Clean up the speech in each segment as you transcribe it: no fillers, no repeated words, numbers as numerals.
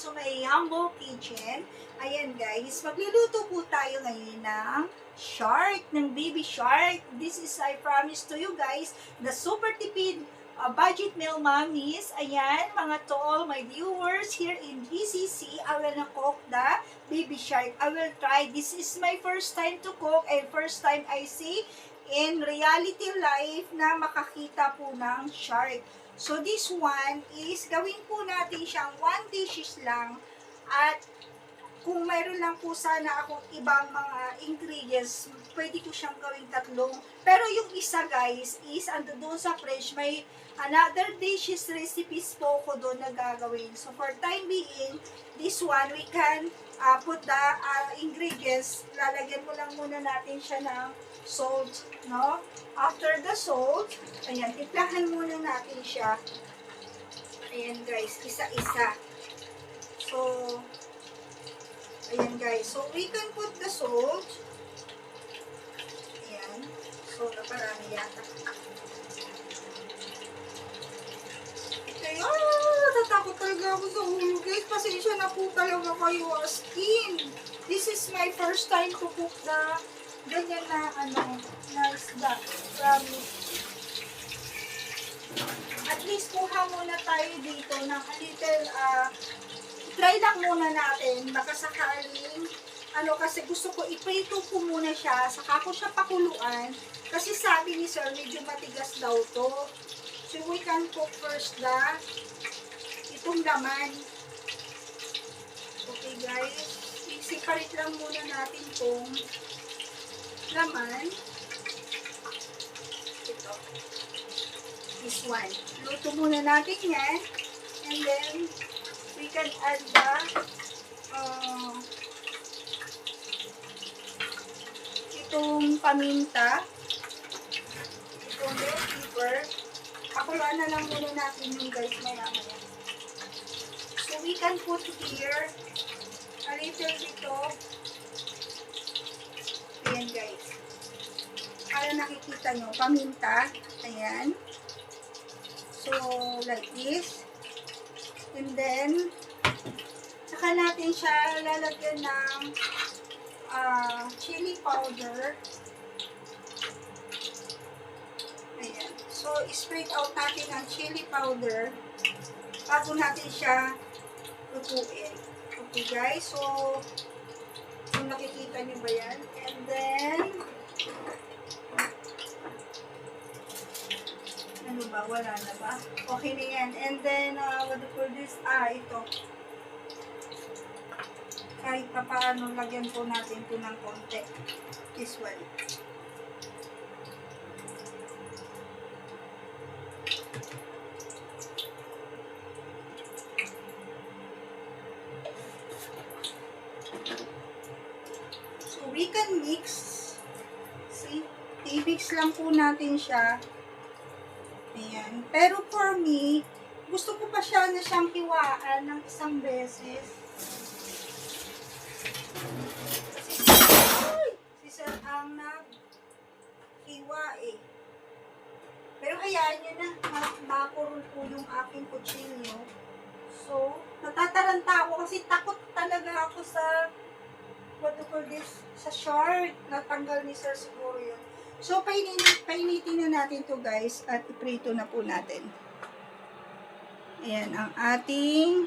to my humble kitchen. Ayan guys, magluluto po tayo ngayon ng shark, ng baby shark. This is, I promise to you guys, the super tipid budget meal mommies. Ayan, mga to all my viewers here in GCC, I will na cook the baby shark. I will try. This is my first time to cook and first time I see in reality life na makakita po ng shark. So this one is gawin po natin siyang 1 dishes lang, at kung mayroon lang po sana akong ibang mga ingredients, pwede ko siyang gawing 3. Pero yung isa guys is ando doon sa fridge, may another dishes recipes po ko doon na gagawin. So for time being, this one we can put the ingredients. Lalagyan mo lang muna natin siya ng salt, no? After the salt, ayan, tiplahan muna natin siya. Ayan guys, isa-isa. So, ayan guys, so we can put the salt. Ayan, so naparami yata. Ito yun, natatakot talaga ako sa ulo guys. Pasensya na po talaga kayo, skin. This is my first time to cook the ganyan na na isda. Promise. At least kuha muna tayo dito ng a little, try lang muna natin. Baka sakaling, kasi gusto ko iprito ko muna siya, saka ko siya pakuluan. Kasi sabi ni sir, medyo matigas daw to. So we can cook first itong laman. Okay guys, i-separate lang muna natin itong laman. Ito. This one. Luto muna natin yan. And then, we can add the itong paminta. Itong bell pepper. Pakuluan na lang muna natin yung guys maya-maya. So, we can put here a little bit of, ayan guys. Para nakikita nyo, paminta. Ayan. So, like this. And then, saka natin siya lalagyan ng chili powder. Ayan. So, spread out natin ang chili powder bago natin siya lutuin. Okay guys, so, kung nakikita nyo ba yan? And then, ano ba? Wala na ba? Okay na yan. And then, what do you call this? Ito. Kahit pa paano, lagyan po natin ito ng konti. This one. So, we can mix. See? I-mix lang po natin siya. Ayan. Pero for me, gusto ko pa siya na siyang hiwaan ng isang beses. Si Sir ang nag-hiwa eh. Pero hayaan nyo na, mapurol po yung aking kutsilyo. So, natataranta ako kasi takot talaga ako sa, what do you call this, sa shark. Natanggal ni Sir siguro yun. So, painitin na natin to guys at iprito na po natin. Ayan, ang ating,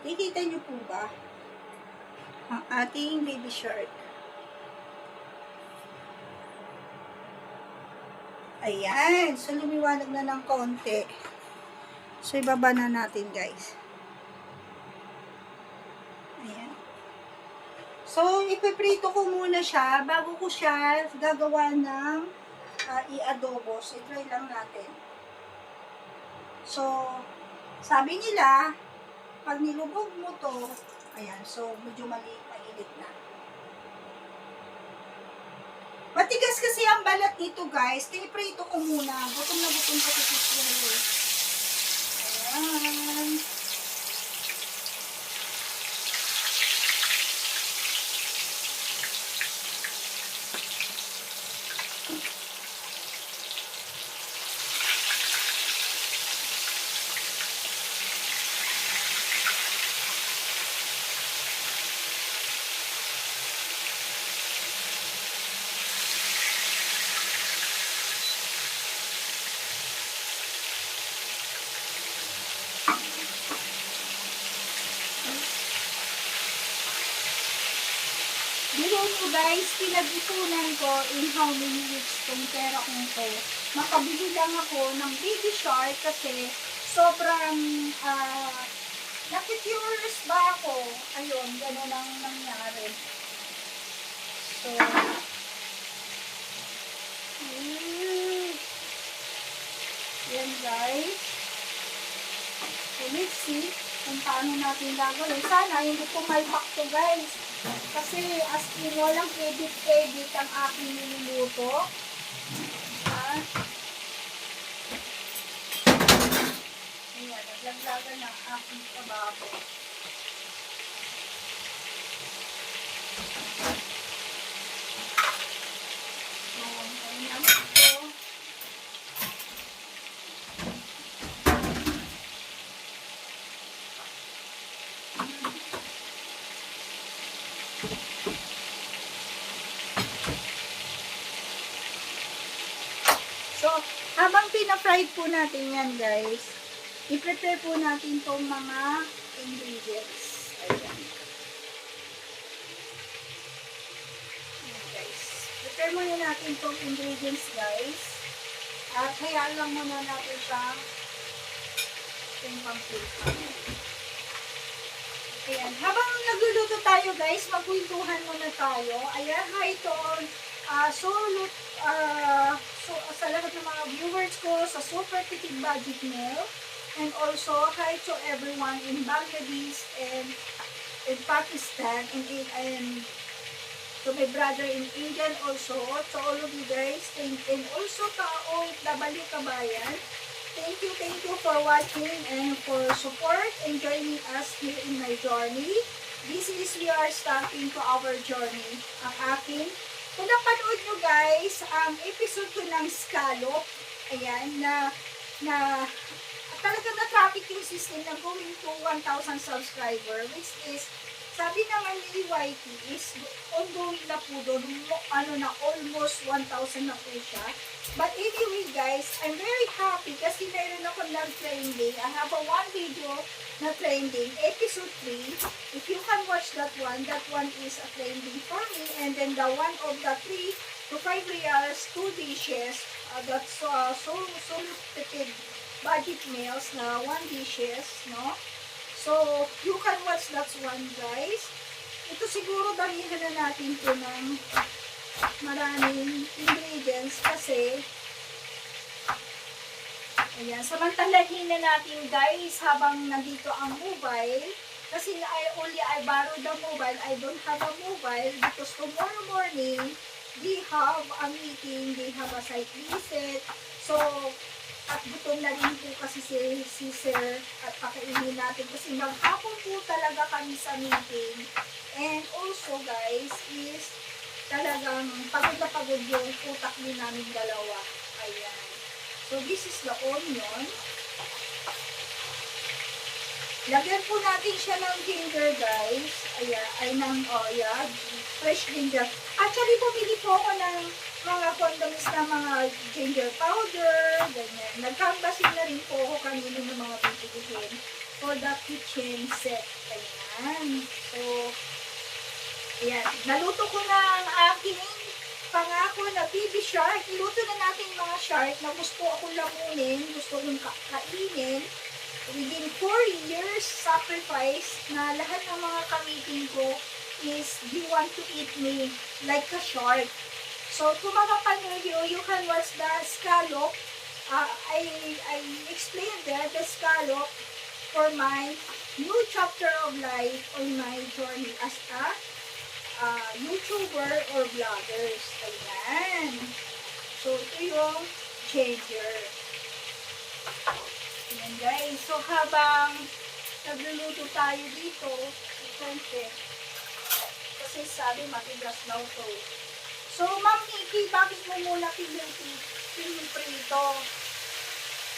nakikita nyo po ba? Ang ating baby shark. Ayan, so lumiwanag na ng konti. So, ibaba na natin guys. Ayan. So, ipiprito ko muna siya bago ko siya gagawa ng i-adobo. So, i-try lang natin. So, sabi nila, pag nilubog mo to, ayan, so, medyo mainit na. Matigas kasi ang balat nito guys. Kaya iprito ko muna. Gutom na gutom kasi siguro. Ayan. Biro nyo guys, pinag-ipunan ko in how many weeks tong pera kong to. Makabili lang ako ng baby shark kasi sobrang nakikurious ba ako. Ayun, gano'n ang nangyari. So, yan guys. So, let's see kung paano natin gagawin. Sana hindi pumalpak to guys. Kasi as in walang edit-edit ang aking niluluto. Ayan, naglaglagan ng aking trabaho. So, ayan ito. So, habang pina-fried po natin yan guys, i-prepare po natin itong mga ingredients. Ayan. Ayan guys. Prepare muna natin itong ingredients guys. At hayaan lang muna natin sa yung pampita. Ayan. Habang nagluluto tayo guys, magkwentuhan muna tayo. Ayan, hi to all. Sa lahat ng mga viewers ko sa Super Tipid Budget Meal, and also hi to everyone in Bangladesh and in Pakistan and to my brother in India also, to all of you guys, and also to OFW Kabayan. Thank you for watching and for support and joining us here in my journey. This is we are starting to our journey. Ang aking kung napanood nyo guys, ang episode ko ng scallop, ayan, na talagang na-traffic yung system na going to 1,000 subscriber, which is, sabi naman ni YT is ongoing na po doon, almost 1,000 na po siya. But anyway guys, I'm very happy kasi mayroon ako nag-trending. I have a one video na trending, episode 3. If you can watch that one is a trending for me. And then the one of the 3 to 5 reals, 2 dishes, that's so tipid budget meals na 1 dishes, no? So, you can watch that one guys. Ito siguro damihan na natin ito ng maraming ingredients kasi ayan, samantalahin na natin guys habang nandito ang mobile kasi I borrowed the mobile, I don't have a mobile because tomorrow morning they have a meeting, they have a site visit, so at gutom na rin po kasi si sir at pakainin natin kasi maghapon po talaga kami sa meeting. And also guys is talagang pagod na pagod yung utak din namin dalawa. Ayan. So this is the onion. Lagyan po natin siya ng ginger guys. Ayan, fresh ginger. Actually, bumili po ako ng mga condoms na mga ginger powder, ganyan. Nagkambasin na rin po ako kanina ng mga bibilihin for the kitchen set. Ayan. So, ayan. Naluto ko na ang aking pangako na baby shark. Iluto na natin yung mga shark na gusto akong lamunin, gusto kong kainin. Within 4 years sacrifice na lahat ng mga kamiting ko is they want to eat me like a shark. So, kung makapanood you can watch the scallop. I explained there the scallop for my new chapter of life on my journey as a YouTuber or vloggers. Ayan. So, ito yung ginger. Ayan guys. So, habang nagluluto tayo dito, siyempre, kasi sabi matigas daw to. So, Ma'am Nikki, bakit mo muna piniprito?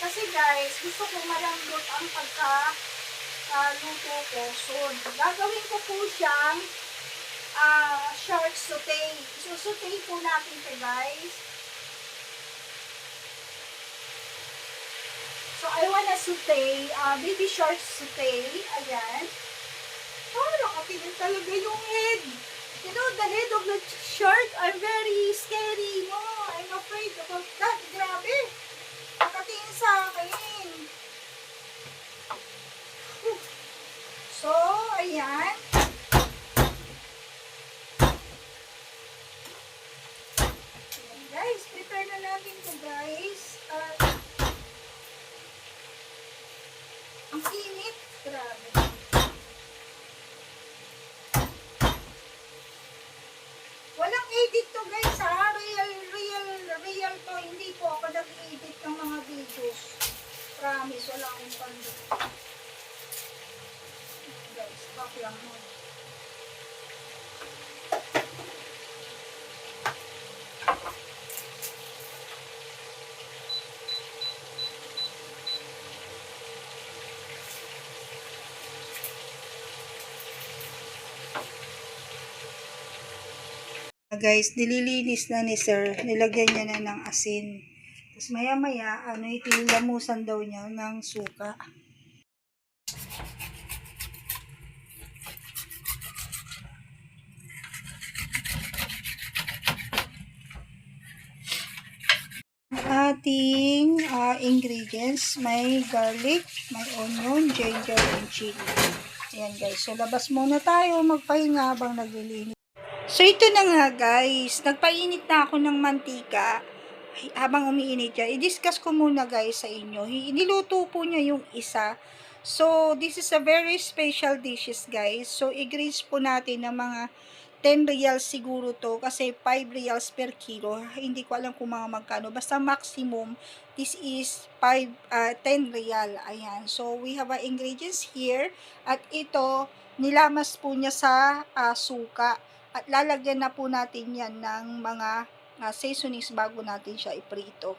Kasi guys, gusto ko malambot ang pagka-luto ko. So, gagawin ko po siyang shark sauté. So, sauté po natin ito guys. So, I wanna sauté, baby shark sauté. Ayan. Oh, nakatingin talaga yung head. You know, the head of the shark are very scary. No, I'm afraid about that. Grabe. Nakatingin sa akin. So, ayan. Ayan, guys, prepare na natin to guys. Ang init. Grabe. Walang edit to guys ha. Real to. Hindi po ako nag-edit ng mga videos. Promise, wala akong pandit. Guys, back lang mo. Guys, nililinis na ni sir. Nilagyan niya na ng asin. Tapos maya-maya, itilamusan daw niya ng suka. Ating ingredients, may garlic, may onion, ginger, and chili. Ayan guys, so labas muna tayo magpahinga habang naglilinis. So ito na nga guys, nagpainit na ako ng mantika habang umiinit yan. I-discuss ko muna guys sa inyo. Niluto po niya yung isa. So this is a very special dishes guys. So i-grades po natin ng mga 10 reals siguro to kasi 5 reals per kilo. Hindi ko alam kung mga magkano. Basta maximum, this is 10 real. Ayan. So, we have our ingredients here. At ito, nilamas po niya sa suka. At lalagyan na po natin yan ng mga seasonings bago natin siya iprito.